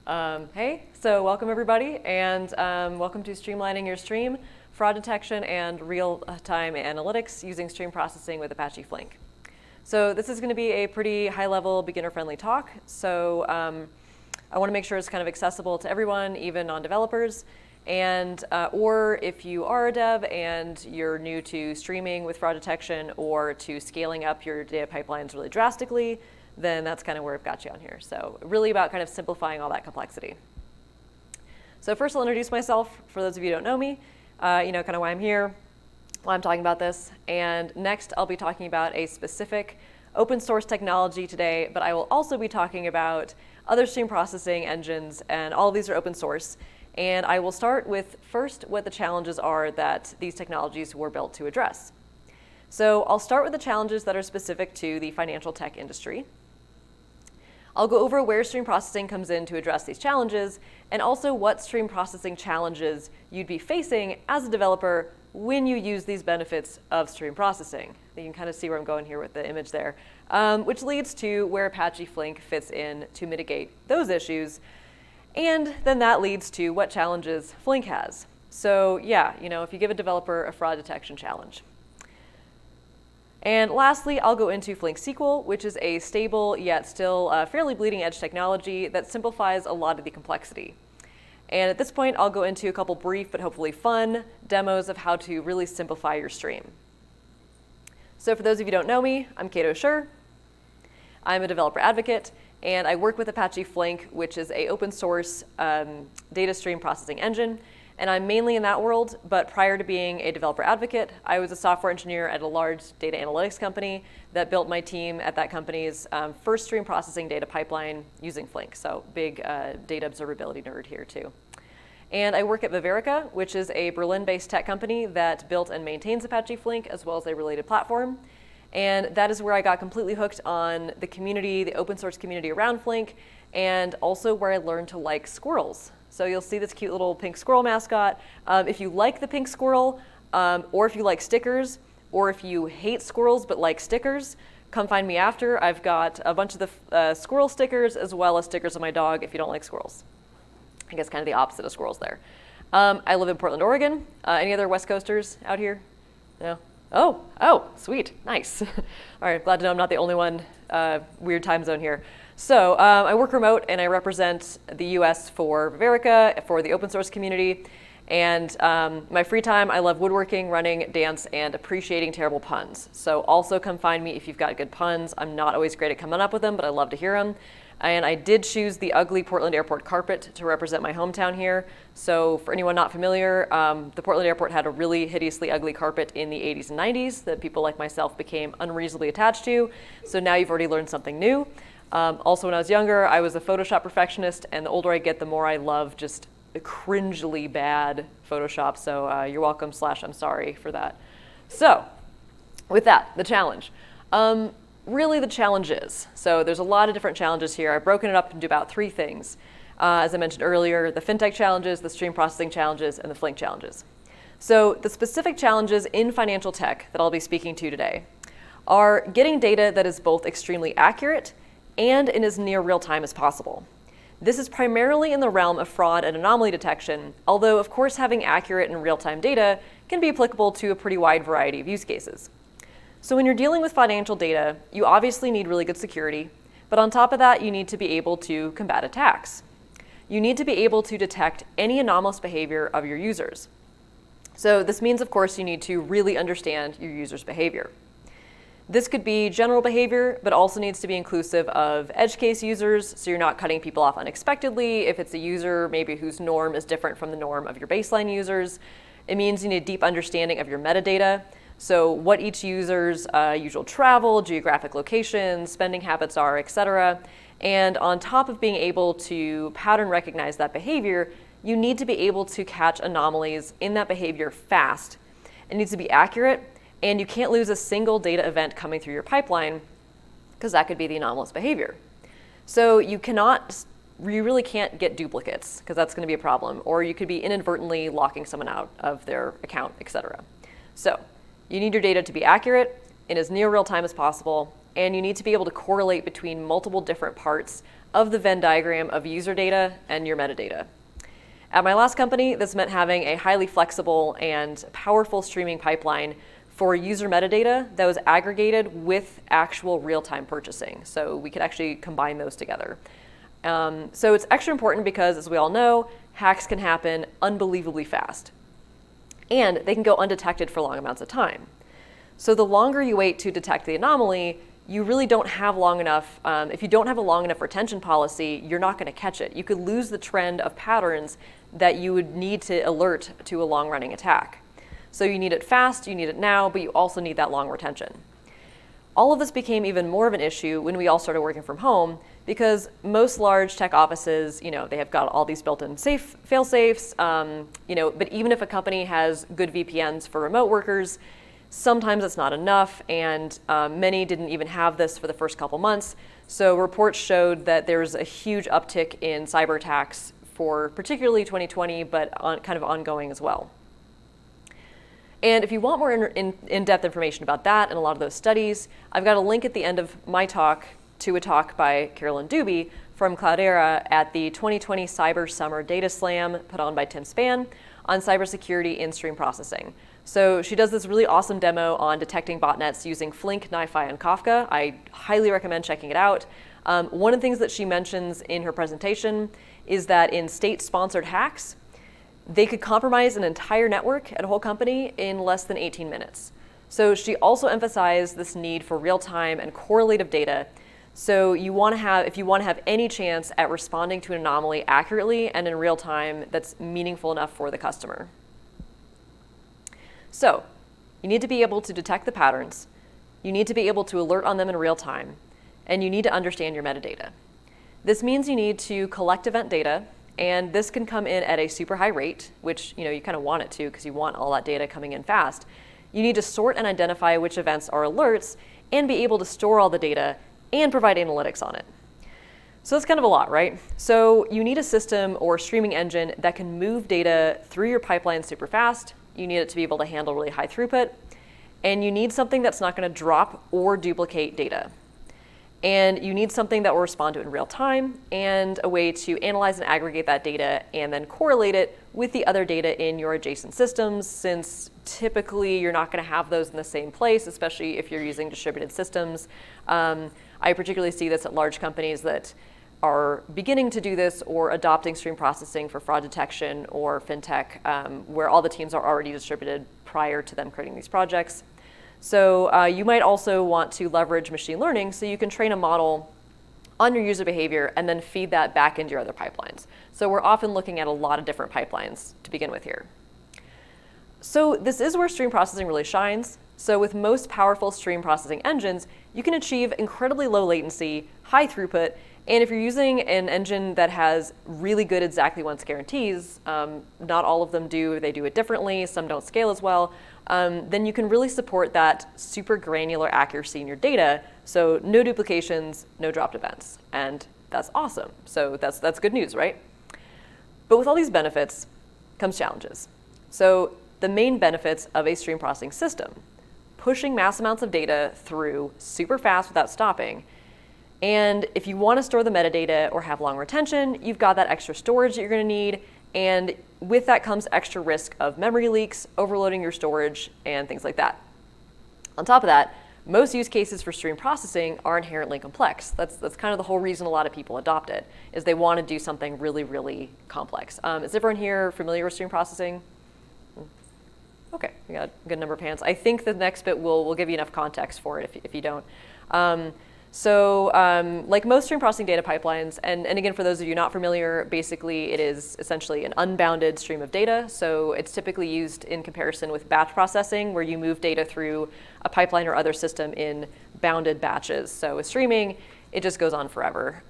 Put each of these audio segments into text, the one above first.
Hey, so welcome everybody, and welcome to Streamlining Your Stream, Fraud Detection and Real-Time Analytics using Stream Processing with Apache Flink. So this is going to be a pretty high-level, beginner-friendly talk, so I want to make sure it's kind of accessible to everyone, even non-developers, and or if you are a dev and you're new to streaming with fraud detection or to scaling up your data pipelines really drastically, then that's kind of where I've got you on here. So really about kind of simplifying all that complexity. So first I'll introduce myself for those of you who don't know me, kind of why I'm here, why I'm talking about this. And next I'll be talking about a specific open source technology today, but I will also be talking about other stream processing engines, and all of these are open source. And I will start with first what the challenges are that these technologies were built to address. So I'll start with the challenges that are specific to the financial tech industry. I'll go over where stream processing comes in to address these challenges, and also what stream processing challenges you'd be facing as a developer when you use these benefits of stream processing. You can kind of see where I'm going here with the image there, which leads to where Apache Flink fits in to mitigate those issues. And then that leads to what challenges Flink has. So yeah, if you give a developer a fraud detection challenge. And lastly, I'll go into Flink Sql, which is a stable yet still fairly bleeding edge technology that simplifies a lot of the complexity. And at this point, I'll go into a couple brief but hopefully fun demos of how to really simplify your stream. So for those of you who don't know me, I'm Caito Scherr. I'm a developer advocate, and I work with Apache Flink, which is an open source data stream processing engine. And I'm mainly in that world, but prior to being a developer advocate, I was a software engineer at a large data analytics company that built my team at that company's first stream processing data pipeline using Flink. So big data observability nerd here too. And I work at Viverica, which is a Berlin-based tech company that built and maintains Apache Flink, as well as a related platform. And that is where I got completely hooked on the community, the open source community around Flink, and also where I learned to like squirrels. So you'll see this cute little pink squirrel mascot. If you like the pink squirrel, or if you like stickers, or if you hate squirrels but like stickers, come find me after. I've got a bunch of the squirrel stickers as well as stickers of my dog if you don't like squirrels. I guess kind of the opposite of squirrels there. I live in Portland, Oregon. Any other West Coasters out here? No? Oh, sweet, nice. All right, glad to know I'm not the only one, weird time zone here. So I work remote and I represent the US for Viverica, for the open source community. And my free time, I love woodworking, running, dance, and appreciating terrible puns. So also come find me if you've got good puns. I'm not always great at coming up with them, but I love to hear them. And I did choose the ugly Portland Airport carpet to represent my hometown here. So for anyone not familiar, the Portland Airport had a really hideously ugly carpet in the 80s and 90s that people like myself became unreasonably attached to. So now you've already learned something new. Also, when I was younger, I was a Photoshop perfectionist, and the older I get, the more I love just cringely bad Photoshop. So you're welcome / I'm sorry for that. So with that, the challenge. Really the challenge is, so there's a lot of different challenges here. I've broken it up into about 3 things. As I mentioned earlier, the fintech challenges, the stream processing challenges, and the Flink challenges. So the specific challenges in financial tech that I'll be speaking to today are getting data that is both extremely accurate and in as near real time as possible. This is primarily in the realm of fraud and anomaly detection, although of course having accurate and real-time data can be applicable to a pretty wide variety of use cases. So when you're dealing with financial data, you obviously need really good security, but on top of that, you need to be able to combat attacks. You need to be able to detect any anomalous behavior of your users. So this means, of course, you need to really understand your users' behavior. This could be general behavior, but also needs to be inclusive of edge case users, so you're not cutting people off unexpectedly. If it's a user maybe whose norm is different from the norm of your baseline users, it means you need a deep understanding of your metadata. So what each user's usual travel, geographic location, spending habits are, etc. And on top of being able to pattern recognize that behavior, you need to be able to catch anomalies in that behavior fast. It needs to be accurate, and you can't lose a single data event coming through your pipeline, because that could be the anomalous behavior. So you really can't get duplicates, because that's going to be a problem, or you could be inadvertently locking someone out of their account, etc. So you need your data to be accurate in as near real time as possible, and you need to be able to correlate between multiple different parts of the Venn diagram of user data and your metadata. At my last company, this meant having a highly flexible and powerful streaming pipeline for user metadata that was aggregated with actual real-time purchasing. So we could actually combine those together. So it's extra important because, as we all know, hacks can happen unbelievably fast. And they can go undetected for long amounts of time. So the longer you wait to detect the anomaly, you really don't have long enough, if you don't have a long enough retention policy, you're not going to catch it. You could lose the trend of patterns that you would need to alert to a long-running attack. So you need it fast, you need it now, but you also need that long retention. All of this became even more of an issue when we all started working from home, because most large tech offices, they have got all these built-in fail-safes, but even if a company has good VPNs for remote workers, sometimes it's not enough, and many didn't even have this for the first couple months. So reports showed that there's a huge uptick in cyber attacks for particularly 2020, but kind of ongoing as well. And if you want more in-depth information about that and a lot of those studies, I've got a link at the end of my talk to a talk by Carolyn Dubey from Cloudera at the 2020 Cyber Summer Data Slam put on by Tim Spann on cybersecurity in stream processing. So she does this really awesome demo on detecting botnets using Flink, NiFi, and Kafka. I highly recommend checking it out. One of the things that she mentions in her presentation is that in state-sponsored hacks, they could compromise an entire network at a whole company in less than 18 minutes. So she also emphasized this need for real-time and correlative data. So if you want to have any chance at responding to an anomaly accurately and in real time that's meaningful enough for the customer. So you need to be able to detect the patterns, you need to be able to alert on them in real time, and you need to understand your metadata. This means you need to collect event data, and this can come in at a super high rate, which you kind of want it to because you want all that data coming in fast. You need to sort and identify which events are alerts and be able to store all the data and provide analytics on it. So that's kind of a lot, right? So you need a system or streaming engine that can move data through your pipeline super fast. You need it to be able to handle really high throughput. And you need something that's not going to drop or duplicate data. And you need something that will respond to it in real time and a way to analyze and aggregate that data and then correlate it with the other data in your adjacent systems, since typically you're not going to have those in the same place, especially if you're using distributed systems. I particularly see this at large companies that are beginning to do this or adopting stream processing for fraud detection or fintech, where all the teams are already distributed prior to them creating these projects. So you might also want to leverage machine learning so you can train a model on your user behavior and then feed that back into your other pipelines. So we're often looking at a lot of different pipelines to begin with here. So this is where stream processing really shines. So with most powerful stream processing engines, you can achieve incredibly low latency, high throughput, and if you're using an engine that has really good exactly once guarantees, not all of them do, they do it differently, some don't scale as well, then you can really support that super granular accuracy in your data. So no duplications, no dropped events, and that's awesome. So that's good news, right? But with all these benefits comes challenges. So the main benefits of a stream processing system: pushing mass amounts of data through super fast without stopping. And if you want to store the metadata or have long retention, you've got that extra storage that you're going to need. And with that comes extra risk of memory leaks, overloading your storage, and things like that. On top of that, most use cases for stream processing are inherently complex. That's kind of the whole reason a lot of people adopt it, is they want to do something really, really complex. Is everyone here familiar with stream processing? Okay, we got a good number of hands. I think the next bit will give you enough context for it if you don't. Like most stream processing data pipelines, and again, for those of you not familiar, basically it is essentially an unbounded stream of data. So it's typically used in comparison with batch processing, where you move data through a pipeline or other system in bounded batches. So with streaming, it just goes on forever,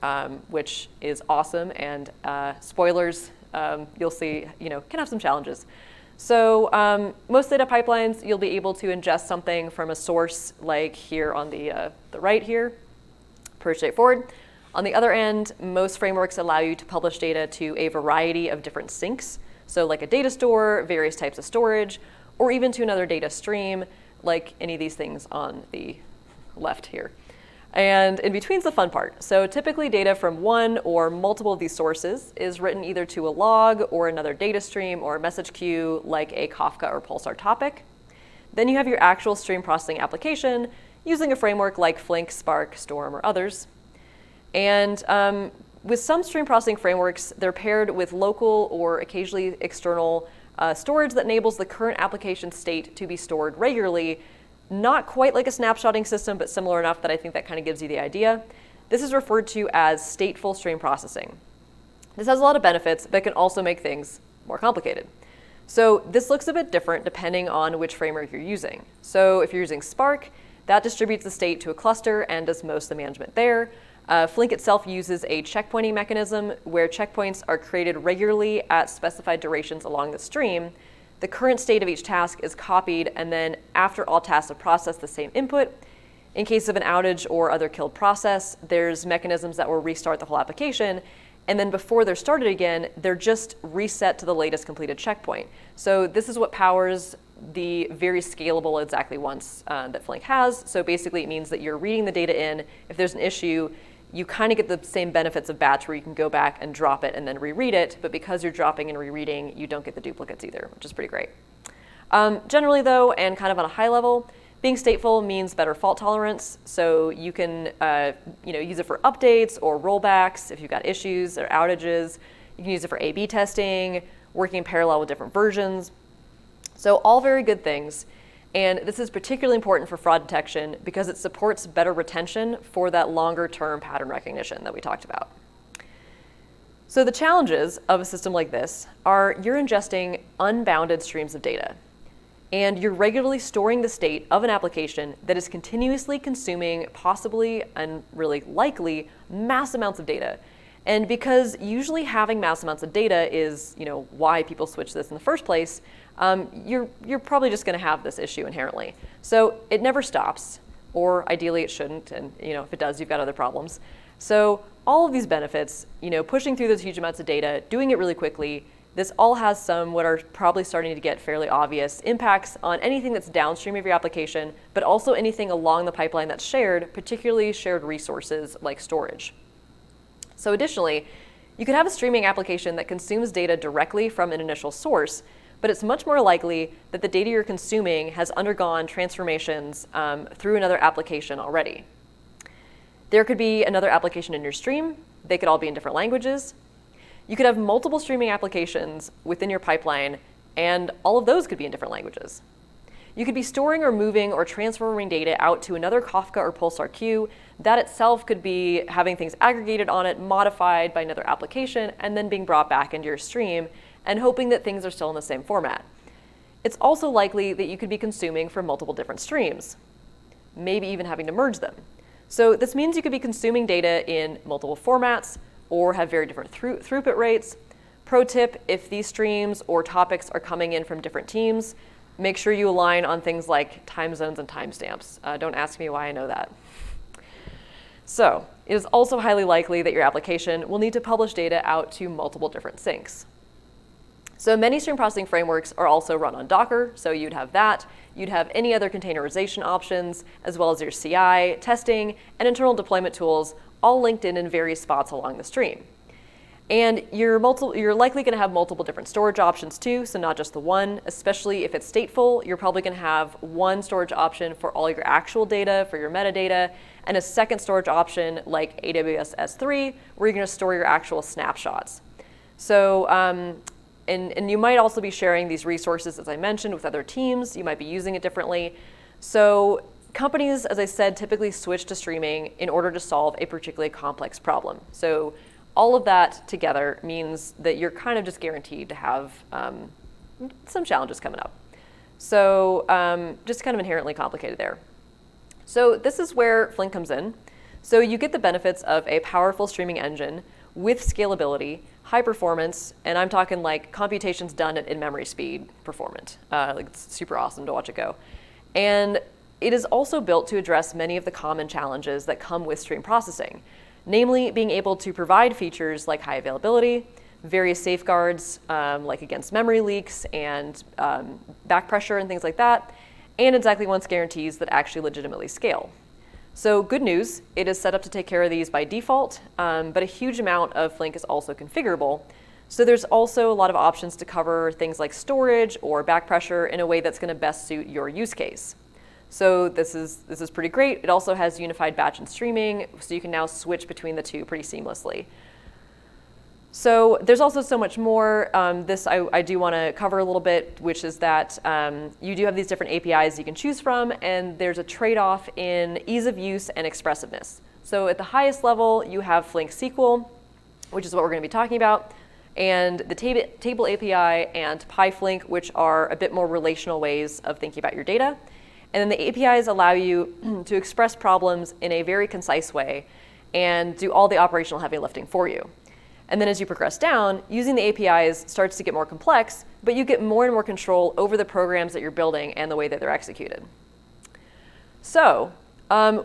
which is awesome. And spoilers, you'll see, can have some challenges. So most data pipelines, you'll be able to ingest something from a source like here on the right here. Pretty straightforward. On the other end, most frameworks allow you to publish data to a variety of different sinks. So like a data store, various types of storage, or even to another data stream, like any of these things on the left here. And in between's the fun part. So typically data from one or multiple of these sources is written either to a log or another data stream or a message queue like a Kafka or Pulsar topic. Then you have your actual stream processing application using a framework like Flink, Spark, Storm, or others. And with some stream processing frameworks, they're paired with local or occasionally external storage that enables the current application state to be stored regularly. Not quite like a snapshotting system, but similar enough that I think that kind of gives you the idea. This is referred to as stateful stream processing. This has a lot of benefits, but can also make things more complicated. So this looks a bit different depending on which framework you're using. So if you're using Spark, that distributes the state to a cluster and does most of the management there. Flink itself uses a checkpointing mechanism where checkpoints are created regularly at specified durations along the stream. The current state of each task is copied, and then after all tasks have processed the same input, in case of an outage or other killed process, there's mechanisms that will restart the whole application, and then before they're started again, they're just reset to the latest completed checkpoint. So this is what powers the very scalable exactly once that Flink has. So basically it means that you're reading the data in. If there's an issue, you kind of get the same benefits of batch where you can go back and drop it and then reread it, but because you're dropping and rereading, you don't get the duplicates either, which is pretty great. Generally though, and kind of on a high level, being stateful means better fault tolerance, so you can use it for updates or rollbacks if you've got issues or outages. You can use it for A/B testing, working in parallel with different versions. So all very good things. And this is particularly important for fraud detection because it supports better retention for that longer-term pattern recognition that we talked about. So the challenges of a system like this are you're ingesting unbounded streams of data, and you're regularly storing the state of an application that is continuously consuming possibly and really likely mass amounts of data. And because usually having mass amounts of data is why people switch this in the first place, you're probably just going to have this issue inherently. So it never stops, or ideally it shouldn't, and if it does, you've got other problems. So all of these benefits, pushing through those huge amounts of data, doing it really quickly, this all has some what are probably starting to get fairly obvious impacts on anything that's downstream of your application, but also anything along the pipeline that's shared, particularly shared resources like storage. So additionally, you could have a streaming application that consumes data directly from an initial source, but it's much more likely that the data you're consuming has undergone transformations through another application already. There could be another application in your stream. They could all be in different languages. You could have multiple streaming applications within your pipeline, and all of those could be in different languages. You could be storing or moving or transferring data out to another Kafka or Pulsar queue. That itself could be having things aggregated on it, modified by another application, and then being brought back into your stream, and hoping that things are still in the same format. It's also likely that you could be consuming from multiple different streams, maybe even having to merge them. So this means you could be consuming data in multiple formats or have very different throughput rates. Pro tip, if these streams or topics are coming in from different teams, make sure you align on things like time zones and timestamps. Don't ask me why I know that. So it is also highly likely that your application will need to publish data out to multiple different syncs. So many stream processing frameworks are also run on Docker, so you'd have that. You'd have any other containerization options, as well as your CI, testing, and internal deployment tools, all linked in various spots along the stream. And you're likely going to have multiple different storage options too, so not just the one. Especially if it's stateful, you're probably going to have one storage option for all your actual data, for your metadata, and a second storage option like AWS S3, where you're going to store your actual snapshots. So, and you might also be sharing these resources, as I mentioned, with other teams. You might be using it differently. So companies, as I said, typically switch to streaming in order to solve a particularly complex problem. So all of that together means that you're kind of just guaranteed to have some challenges coming up. So just kind of inherently complicated there. So this is where Flink comes in. So you get the benefits of a powerful streaming engine with scalability, high performance, and I'm talking like computations done at in-memory speed performant. Like it's super awesome to watch it go. And it is also built to address many of the common challenges that come with stream processing, namely being able to provide features like high availability, various safeguards like against memory leaks and back pressure and things like that, and exactly once guarantees that actually legitimately scale. So good news, it is set up to take care of these by default, but a huge amount of Flink is also configurable. So there's also a lot of options to cover things like storage or back pressure in a way that's going to best suit your use case. So this is pretty great. It also has unified batch and streaming, so you can now switch between the two pretty seamlessly. So there's also so much more. This I do want to cover a little bit, which is that you do have these different APIs you can choose from, and there's a trade-off in ease of use and expressiveness. So at the highest level, you have Flink Sql, which is what we're going to be talking about, and the table API and PyFlink, which are a bit more relational ways of thinking about your data. And then the APIs allow you to express problems in a very concise way and do all the operational heavy lifting for you. And then as you progress down, using the APIs starts to get more complex, but you get more and more control over the programs that you're building and the way that they're executed. So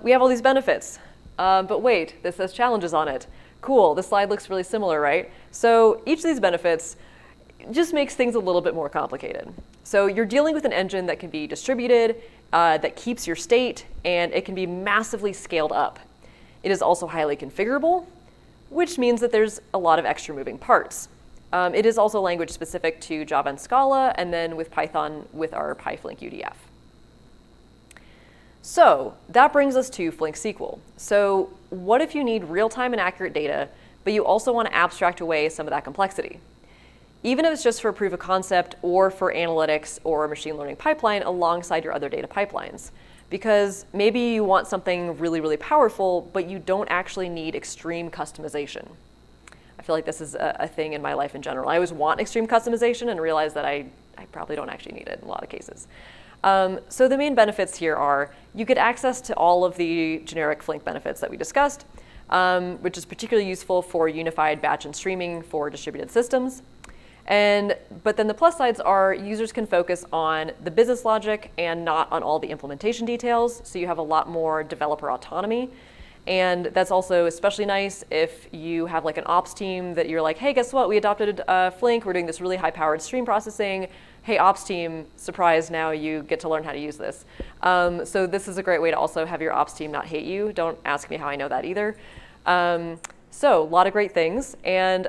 we have all these benefits, but wait, this has challenges on it. Cool, this slide looks really similar, right? So each of these benefits just makes things a little bit more complicated. So you're dealing with an engine that can be distributed, that keeps your state, and it can be massively scaled up. It is also highly configurable, which means that there's a lot of extra moving parts. It is also language specific to Java and Scala, and then with Python with our PyFlink UDF. So that brings us to Flink Sql. So what if you need real-time and accurate data, but you also want to abstract away some of that complexity? Even if it's just for a proof of concept or for analytics or a machine learning pipeline alongside your other data pipelines. Because maybe you want something really, really powerful, but you don't actually need extreme customization. I feel like this is a thing in my life in general. I always want extreme customization and realize that I probably don't actually need it in a lot of cases. So the main benefits here are you get access to all of the generic Flink benefits that we discussed, which is particularly useful for unified batch and streaming for distributed systems. But then the plus sides are users can focus on the business logic and not on all the implementation details, so you have a lot more developer autonomy. And that's also especially nice if you have like an ops team that you're like, hey, guess what? We adopted Flink. We're doing this really high-powered stream processing. Hey, ops team, surprise, now you get to learn how to use this. So this is a great way to also have your ops team not hate you. Don't ask me how I know that either. So a lot of great things. And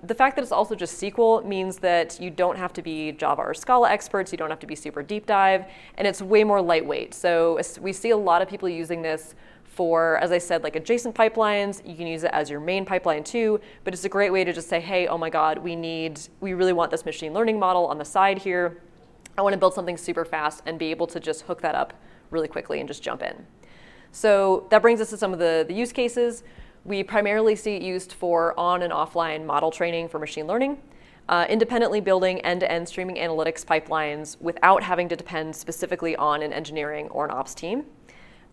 the fact that it's also just SQL means that you don't have to be Java or Scala experts. You don't have to be super deep dive. And it's way more lightweight. So we see a lot of people using this for, as I said, like adjacent pipelines. You can use it as your main pipeline too. But it's a great way to just say, hey, oh my God, we really want this machine learning model on the side here. I want to build something super fast and be able to just hook that up really quickly and just jump in. So that brings us to some of the use cases. We primarily see it used for on and offline model training for machine learning, independently building end-to-end streaming analytics pipelines without having to depend specifically on an engineering or an ops team,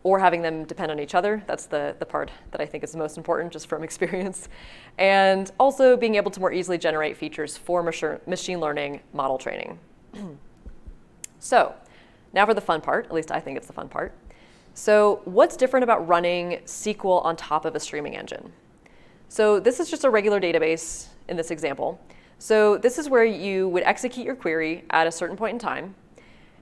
or having them depend on each other. That's the part that I think is the most important, just from experience. And also being able to more easily generate features for machine learning model training. So now for the fun part, at least I think it's the fun part. So what's different about running SQL on top of a streaming engine? So this is just a regular database in this example. So this is where you would execute your query at a certain point in time,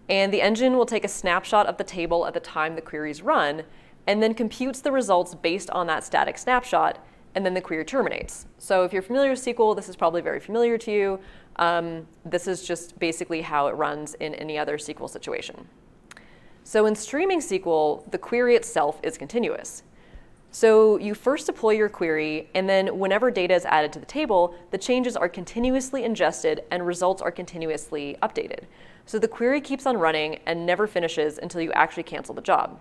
and the engine will take a snapshot of the table at the time the queries run, and then computes the results based on that static snapshot, and then the query terminates. So if you're familiar with SQL, this is probably very familiar to you. This is just basically how it runs in any other SQL situation. So in streaming SQL, the query itself is continuous. So you first deploy your query, and then whenever data is added to the table, the changes are continuously ingested and results are continuously updated. So the query keeps on running and never finishes until you actually cancel the job.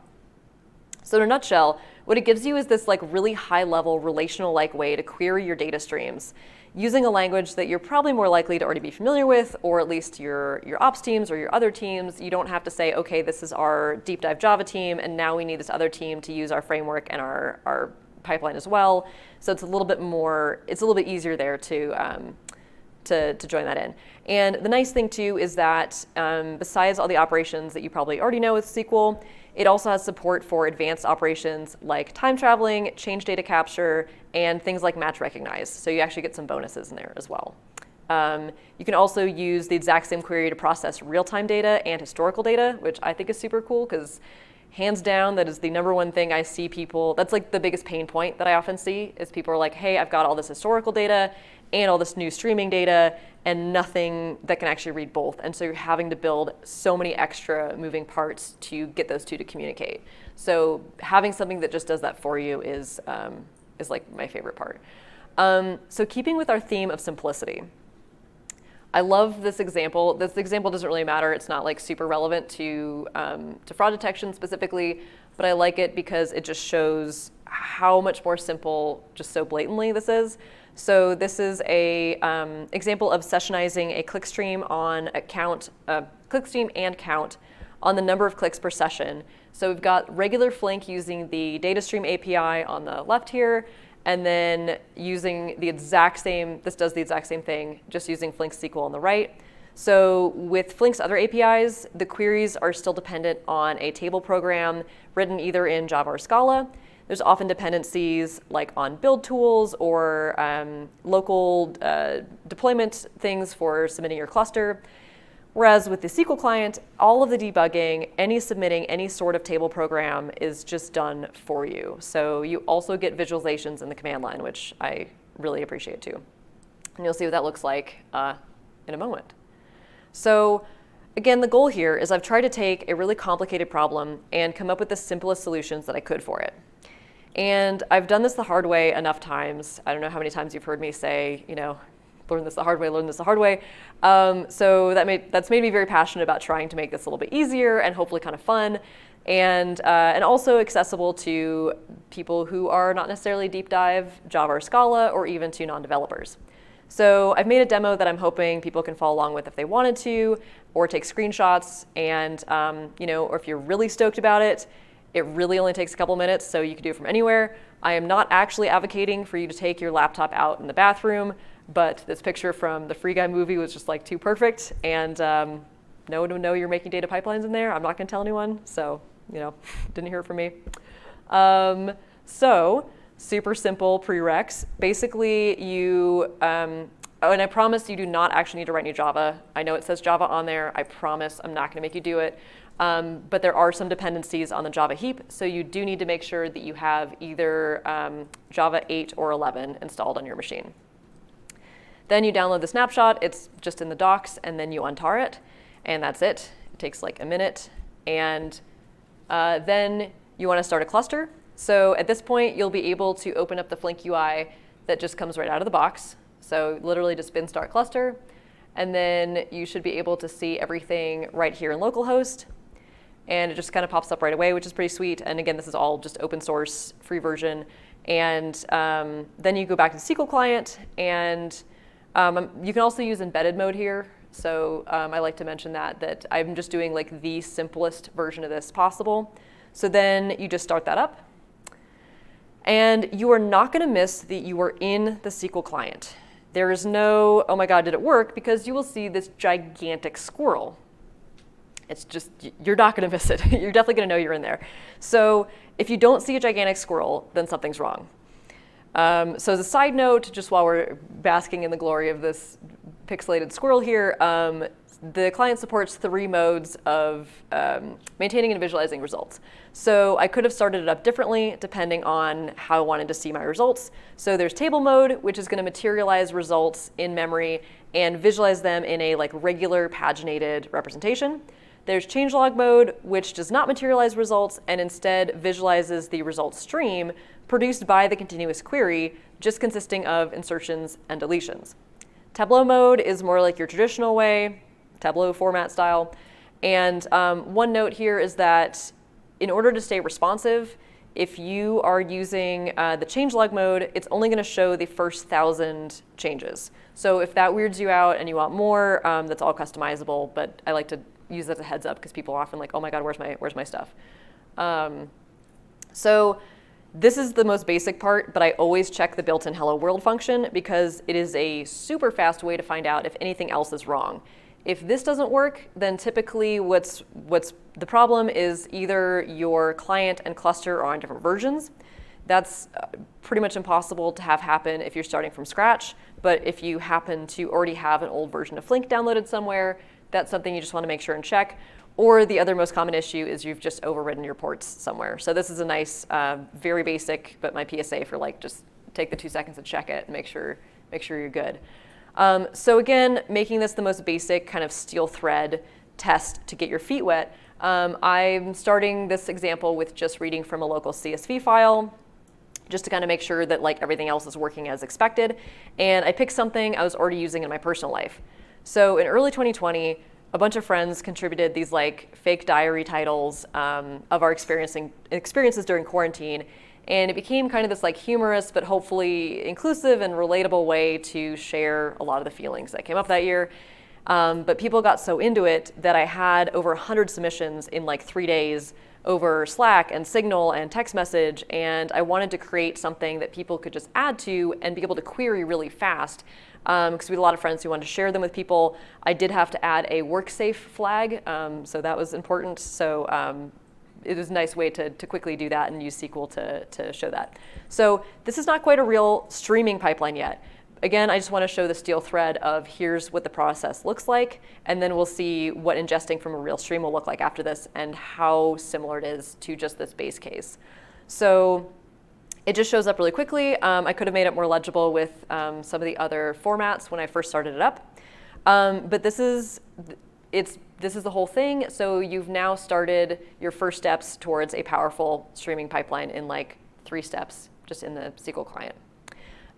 So in a nutshell, what it gives you is this like really high-level relational-like way to query your data streams using a language that you're probably more likely to already be familiar with, or at least your ops teams or your other teams. You don't have to say, okay, this is our deep dive Java team, and now we need this other team to use our framework and our pipeline as well. So it's a little bit easier there to join that in. And the nice thing too is that besides all the operations that you probably already know with SQL, it also has support for advanced operations like time traveling, change data capture, and things like match recognize. So you actually get some bonuses in there as well. You can also use the exact same query to process real-time data and historical data, which I think is super cool because Hands down, that is the number one thing I see people, that's like the biggest pain point that I often see is people are like, hey, I've got all this historical data and all this new streaming data and nothing that can actually read both. And so you're having to build so many extra moving parts to get those two to communicate. So having something that just does that for you is like my favorite part. So keeping with our theme of simplicity, I love this example. This example doesn't really matter. It's not like super relevant to fraud detection specifically, but I like it because it just shows how much more simple, just so blatantly this is. So this is a example of sessionizing a clickstream on a count, clickstream and count on the number of clicks per session. So we've got regular Flink using the data stream API on the left here, and then using the exact same, this does the exact same thing, just using Flink Sql on the right. So with Flink's other APIs, the queries are still dependent on a table program written either in Java or Scala. There's often dependencies like on build tools or local deployment things for submitting your cluster. Whereas with the SQL client, all of the debugging, any submitting, any sort of table program is just done for you. So you also get visualizations in the command line, which I really appreciate too. And you'll see what that looks like in a moment. So again, the goal here is I've tried to take a really complicated problem and come up with the simplest solutions that I could for it. And I've done this the hard way enough times. I don't know how many times you've heard me say, you know, learn this the hard way, learn this the hard way. So that's made me very passionate about trying to make this a little bit easier and hopefully kind of fun and also accessible to people who are not necessarily deep dive Java or Scala or even to non-developers. So I've made a demo that I'm hoping people can follow along with if they wanted to, or take screenshots, and you know, or if you're really stoked about it, it really only takes a couple minutes, so you can do it from anywhere. I am not actually advocating for you to take your laptop out in the bathroom, but this picture from the Free Guy movie was just like too perfect, and no one would know you're making data pipelines in there. I'm not gonna tell anyone, so you know, didn't hear it from me. So super simple prereqs. Basically, you, and I promise you do not actually need to write new Java. I know it says Java on there. I promise I'm not gonna make you do it. But there are some dependencies on the Java heap, so you do need to make sure that you have either Java 8 or 11 installed on your machine. Then you download the snapshot. It's just in the docs, and then you untar it, and that's it. It takes like a minute, and then you want to start a cluster. So at this point, you'll be able to open up the Flink UI that just comes right out of the box. So literally just bin start cluster, and then you should be able to see everything right here in localhost. And it just kind of pops up right away, which is pretty sweet. And again, this is all just open source, free version. And then you go back to the SQL client, and you can also use embedded mode here. So I like to mention that I'm just doing like the simplest version of this possible. So then you just start that up. And you are not going to miss that you are in the SQL client. There is no, oh my God, did it work? Because you will see this gigantic squirrel. It's just, you're not going to miss it. You're definitely going to know you're in there. So if you don't see a gigantic squirrel, then something's wrong. So as a side note, just while we're basking in the glory of this pixelated squirrel here, the client supports 3 modes of maintaining and visualizing results. So I could have started it up differently depending on how I wanted to see my results. So there's table mode, which is going to materialize results in memory and visualize them in a like regular paginated representation. There's changelog mode, which does not materialize results and instead visualizes the result stream produced by the continuous query, just consisting of insertions and deletions. Tableau mode is more like your traditional way, Tableau format style. And one note here is that in order to stay responsive, if you are using the changelog mode, it's only going to show the first 1,000 changes. So if that weirds you out and you want more, that's all customizable. But I like to use that as a heads up because people are often like, oh my God, where's my stuff? So this is the most basic part, but I always check the built-in hello world function because it is a super fast way to find out if anything else is wrong. If this doesn't work, then typically what's the problem is either your client and cluster are on different versions. That's pretty much impossible to have happen if you're starting from scratch. But if you happen to already have an old version of Flink downloaded somewhere, that's something you just want to make sure and check. Or the other most common issue is you've just overridden your ports somewhere. So this is a nice, very basic, but my PSA for like just take the 2 seconds and check it and make sure you're good. So again, making this the most basic kind of steel thread test to get your feet wet. I'm starting this example with just reading from a local CSV file, just to kind of make sure that like everything else is working as expected. And I picked something I was already using in my personal life. So in early 2020, a bunch of friends contributed these like fake diary titles of our experiences during quarantine. And it became kind of this like humorous, but hopefully inclusive and relatable way to share a lot of the feelings that came up that year. But people got so into it that I had over 100 submissions in like 3 days over Slack and Signal and text message. And I wanted to create something that people could just add to and be able to query really fast. Because we had a lot of friends who wanted to share them with people. I did have to add a WorkSafe flag, so that was important. So it was a nice way to quickly do that and use SQL to show that. So this is not quite a real streaming pipeline yet. Again, I just want to show the steel thread of here's what the process looks like, and then we'll see what ingesting from a real stream will look like after this and how similar it is to just this base case. So it just shows up really quickly. I could have made it more legible with some of the other formats when I first started it up. But this is the whole thing. So you've now started your first steps towards a powerful streaming pipeline in like 3 steps just in the SQL client.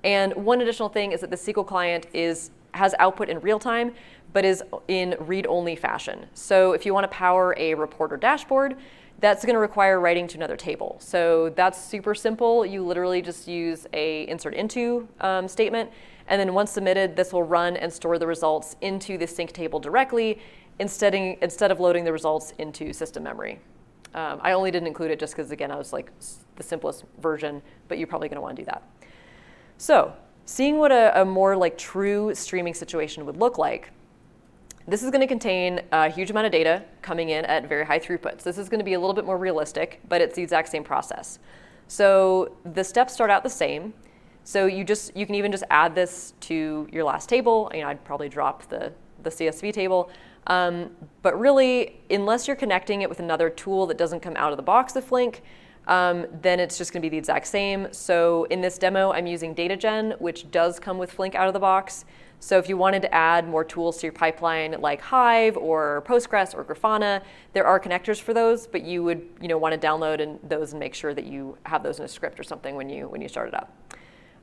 And one additional thing is that the SQL client has output in real time, but is in read-only fashion. So if you want to power a report or dashboard, that's going to require writing to another table. So that's super simple. You literally just use a insert into statement. And then once submitted, this will run and store the results into the sync table directly instead of loading the results into system memory. I only didn't include it just because, again, I was like the simplest version, but you're probably going to want to do that. So seeing what a more like true streaming situation would look like, this is going to contain a huge amount of data coming in at very high throughputs. This is going to be a little bit more realistic, but it's the exact same process. So the steps start out the same. So you can even just add this to your last table. I'd probably drop the CSV table. But really, unless you're connecting it with another tool that doesn't come out of the box with Flink, then it's just going to be the exact same. So in this demo, I'm using DataGen, which does come with Flink out of the box. So if you wanted to add more tools to your pipeline like Hive or Postgres or Grafana, there are connectors for those, but you would want to download those and make sure that you have those in a script or something when you start it up.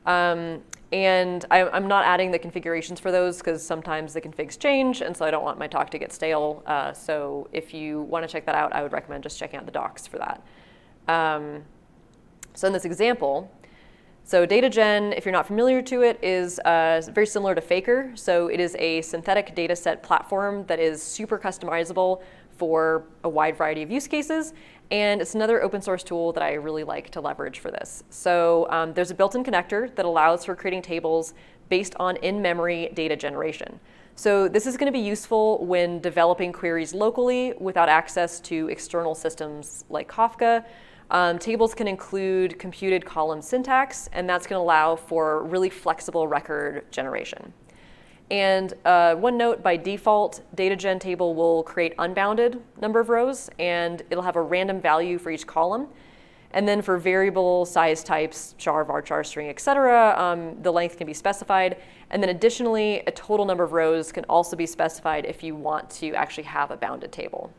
And I'm not adding the configurations for those because sometimes the configs change, and so I don't want my talk to get stale. So if you want to check that out, I would recommend just checking out the docs for that. So in this example, so DataGen, if you're not familiar to it, is very similar to Faker. So it is a synthetic data set platform that is super customizable for a wide variety of use cases. And it's another open source tool that I really like to leverage for this. So there's a built-in connector that allows for creating tables based on in-memory data generation. So this is going to be useful when developing queries locally without access to external systems like Kafka. Tables can include computed column syntax, and that's going to allow for really flexible record generation. And one note, by default, DataGen table will create unbounded number of rows, and it'll have a random value for each column. And then for variable size types, char, varchar, string, et cetera, the length can be specified. And then additionally, a total number of rows can also be specified if you want to actually have a bounded table.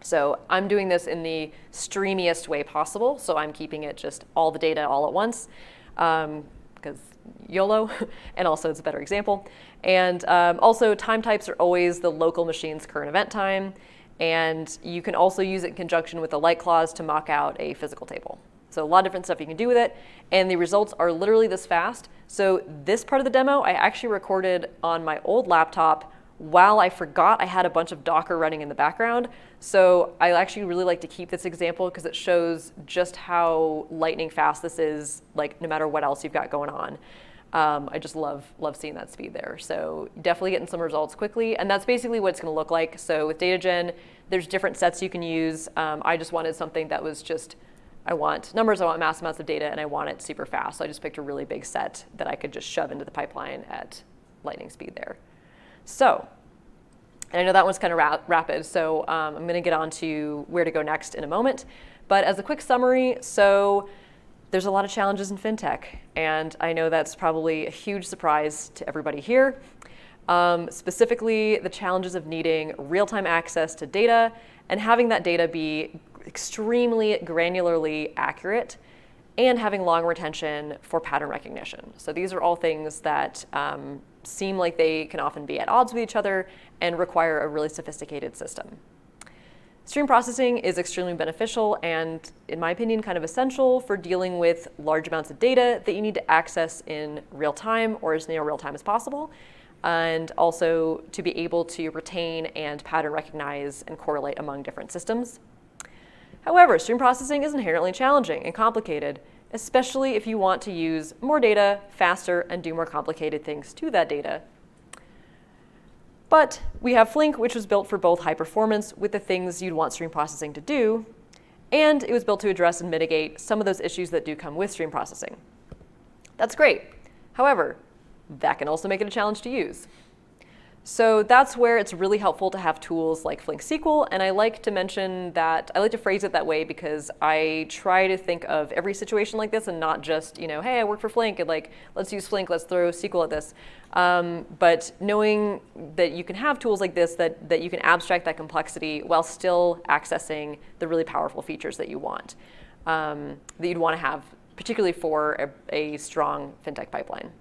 So I'm doing this in the streamiest way possible. So I'm keeping it just all the data all at once, because YOLO, and also it's a better example. And also time types are always the local machine's current event time. And you can also use it in conjunction with the like clause to mock out a physical table. So a lot of different stuff you can do with it. And the results are literally this fast. So this part of the demo, I actually recorded on my old laptop while I forgot I had a bunch of Docker running in the background. So I actually really like to keep this example because it shows just how lightning fast this is, like no matter what else you've got going on. I just love seeing that speed there. So definitely getting some results quickly. And that's basically what it's going to look like. So with DataGen, there's different sets you can use. I just wanted something that was just, I want numbers, I want mass amounts of data, and I want it super fast. So I just picked a really big set that I could just shove into the pipeline at lightning speed there. So And I know that one's kind of rapid, so I'm going to get on to where to go next in a moment. But as a quick summary, so there's a lot of challenges in fintech, and I know that's probably a huge surprise to everybody here. Specifically, the challenges of needing real-time access to data and having that data be extremely granularly accurate and having long retention for pattern recognition. So these are all things that seem like they can often be at odds with each other and require a really sophisticated system. Stream processing is extremely beneficial and, in my opinion, kind of essential for dealing with large amounts of data that you need to access in real time or as near real time as possible, and also to be able to retain and pattern recognize and correlate among different systems. However, stream processing is inherently challenging and complicated, especially if you want to use more data faster and do more complicated things to that data. But we have Flink, which was built for both high performance with the things you'd want stream processing to do, and it was built to address and mitigate some of those issues that do come with stream processing. That's great. However, that can also make it a challenge to use. So that's where it's really helpful to have tools like Flink Sql, and I like to mention that, I like to phrase it that way because I try to think of every situation like this and not just, hey, I work for Flink and let's use Flink, let's throw SQL at this. But knowing that you can have tools like this that you can abstract that complexity while still accessing the really powerful features that you want, that you'd want to have, particularly for a strong fintech pipeline.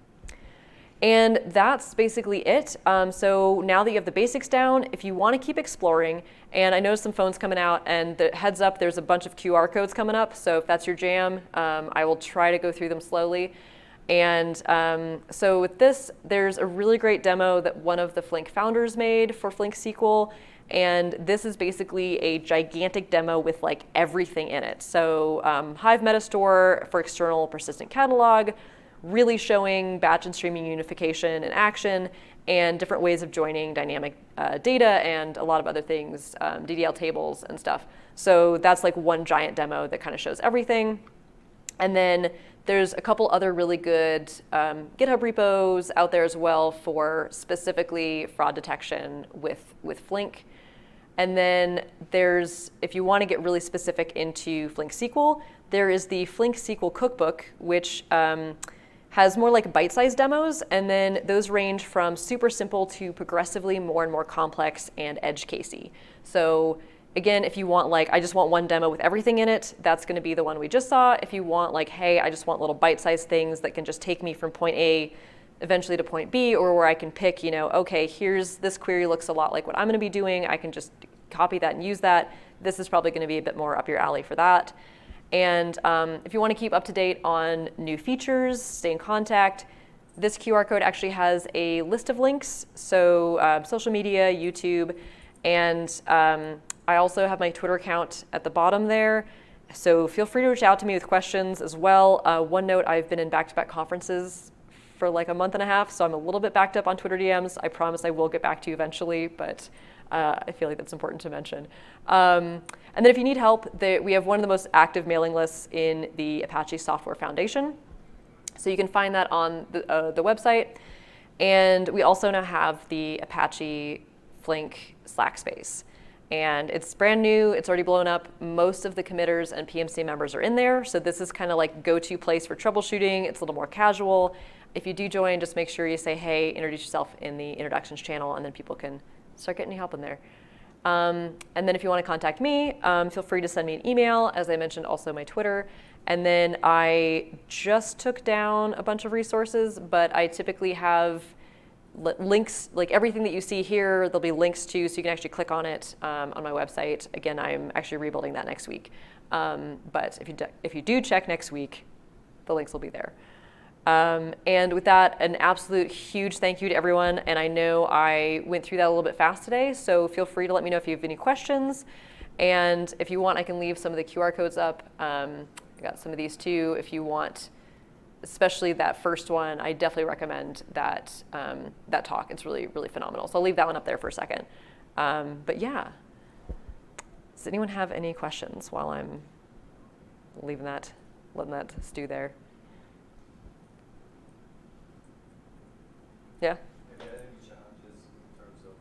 And that's basically it. So now that you have the basics down, if you want to keep exploring, and I noticed some phones coming out, and the heads up, there's a bunch of QR codes coming up. So if that's your jam, I will try to go through them slowly. And so with this, there's a really great demo that one of the Flink founders made for Flink Sql. And this is basically a gigantic demo with everything in it. So Hive Metastore for external persistent catalog, really showing batch and streaming unification in action, and different ways of joining dynamic data and a lot of other things, DDL tables and stuff. So that's one giant demo that kind of shows everything. And then there's a couple other really good GitHub repos out there as well for specifically fraud detection with Flink. And then there's, if you want to get really specific into Flink Sql, there is the Flink Sql Cookbook, which has more bite-sized demos, and then those range from super simple to progressively more and more complex and edge casey. So again, if you want I just want one demo with everything in it, that's going to be the one we just saw. If you want hey, I just want little bite-sized things that can just take me from point A eventually to point B, or where I can pick, okay, here's this query looks a lot like what I'm going to be doing. I can just copy that and use that. This is probably going to be a bit more up your alley for that. And if you want to keep up to date on new features, stay in contact, this QR code actually has a list of links, so social media, YouTube, and I also have my Twitter account at the bottom there, so feel free to reach out to me with questions as well. One note, I've been in back-to-back conferences for a month and a half, so I'm a little bit backed up on Twitter DMs. I promise I will get back to you eventually, but I feel like that's important to mention. And then if you need help, we have one of the most active mailing lists in the Apache Software Foundation. So you can find that on the website. And we also now have the Apache Flink Slack space. And it's brand new, it's already blown up. Most of the committers and PMC members are in there. So this is kind of go-to place for troubleshooting. It's a little more casual. If you do join, just make sure you say, hey, introduce yourself in the introductions channel, and then people can start getting help in there. And then if you want to contact me, feel free to send me an email. As I mentioned, also my Twitter. And then I just took down a bunch of resources, but I typically have links, everything that you see here, there'll be links to, so you can actually click on it on my website. Again, I'm actually rebuilding that next week. But if you do check next week, the links will be there. And with that, an absolute huge thank you to everyone. And I know I went through that a little bit fast today, so feel free to let me know if you have any questions. And if you want, I can leave some of the QR codes up. I got some of these too. If you want, especially that first one, I definitely recommend that that talk. It's really, really phenomenal. So I'll leave that one up there for a second. But yeah, does anyone have any questions while I'm letting that stew there? Yeah? Have you had any challenges in terms of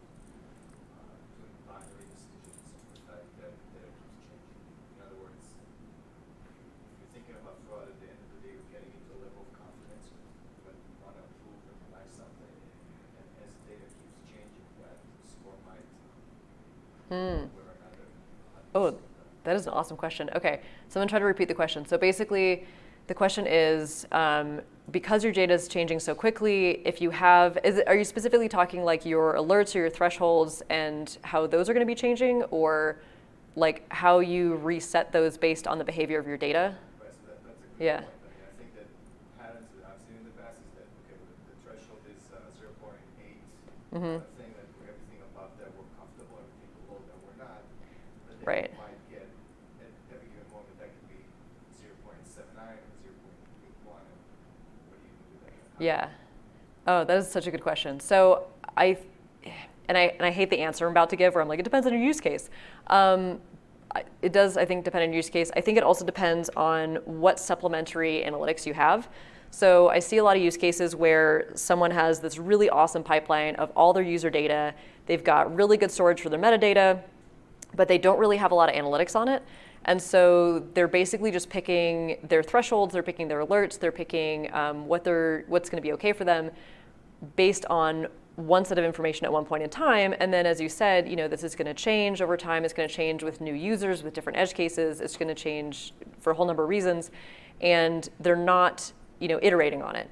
Oh, that is an awesome question. Okay, so I'm gonna try to repeat the question. So basically, the question is, because your data is changing so quickly, if you have, are you specifically talking like your alerts or your thresholds and how those are gonna be changing, or like how you reset those based on the behavior of your data? Right, so that's a good Yeah. point. I mean, I think that patterns that I've seen in the past is that, okay, the threshold is 0.8, saying that for everything above that we're comfortable, everything below that we're not. But then Right. you might get, at every given moment, that could be 0.79 or 0.81. And what do you do with that? Yeah. Oh, that is such a good question. So I hate the answer I'm about to give, where I'm like, it depends on your use case. It does, I think, depend on your use case. I think it also depends on what supplementary analytics you have. So I see a lot of use cases where someone has this really awesome pipeline of all their user data. They've got really good storage for their metadata, but they don't really have a lot of analytics on it. And so they're basically just picking their thresholds, they're picking their alerts, they're picking what's going to be okay for them based on one set of information at one point in time. And then, as you said, this is going to change over time. It's going to change with new users, with different edge cases. It's going to change for a whole number of reasons. And they're not, iterating on it.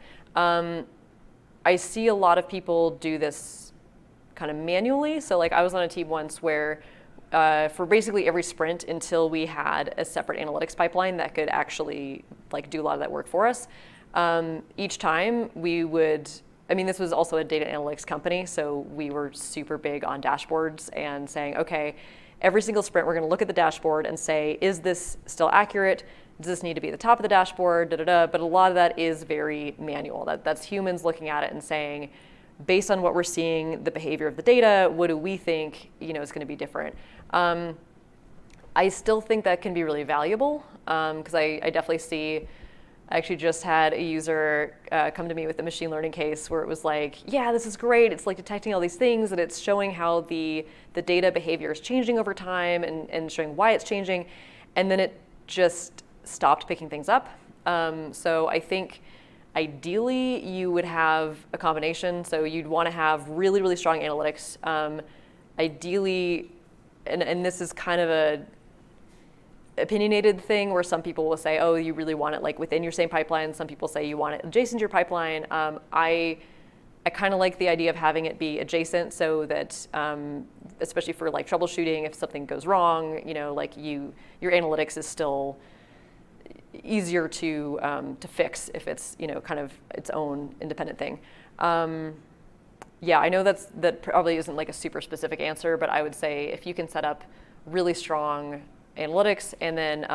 I see a lot of people do this kind of manually. So like I was on a team once where for basically every sprint until we had a separate analytics pipeline that could actually like do a lot of that work for us, each time we would, this was also a data analytics company, so we were super big on dashboards and saying, okay, every single sprint we're going to look at the dashboard and say, is this still accurate? Does this need to be at the top of the dashboard? But a lot of that is very manual. That's humans looking at it and saying, based on what we're seeing, the behavior of the data, what do we think is going to be different? I still think that can be really valuable because I definitely see. I actually just had a user come to me with a machine learning case where it was like, yeah, this is great. It's like detecting all these things and it's showing how the data behavior is changing over time and showing why it's changing. And then it just stopped picking things up. So I think ideally you would have a combination. So you'd want to have really, really strong analytics. Ideally, and this is kind of a opinionated thing where some people will say, oh, you really want it like within your same pipeline. Some people say you want it adjacent to your pipeline. I kind of like the idea of having it be adjacent so that, especially for like troubleshooting, if something goes wrong, like your analytics is still easier to fix if it's kind of its own independent thing. Yeah, I know that probably isn't like a super specific answer, but I would say if you can set up really strong analytics, and then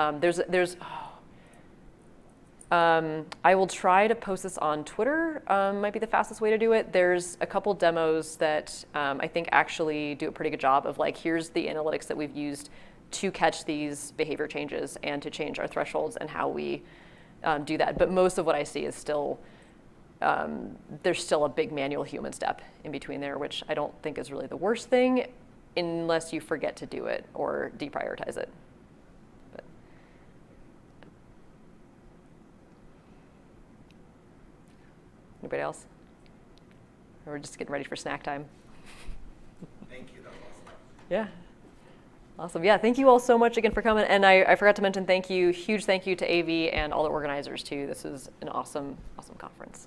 I will try to post this on Twitter, might be the fastest way to do it. There's a couple demos that I think actually do a pretty good job of like, here's the analytics that we've used to catch these behavior changes and to change our thresholds and how we do that. But most of what I see is still, there's still a big manual human step in between there, which I don't think is really the worst thing unless you forget to do it or deprioritize it. But. Anybody else? Or we're just getting ready for snack time. Thank you. That was awesome. Yeah. Awesome. Yeah, thank you all so much again for coming. And I forgot to mention huge thank you to AV and all the organizers too. This was an awesome, awesome conference.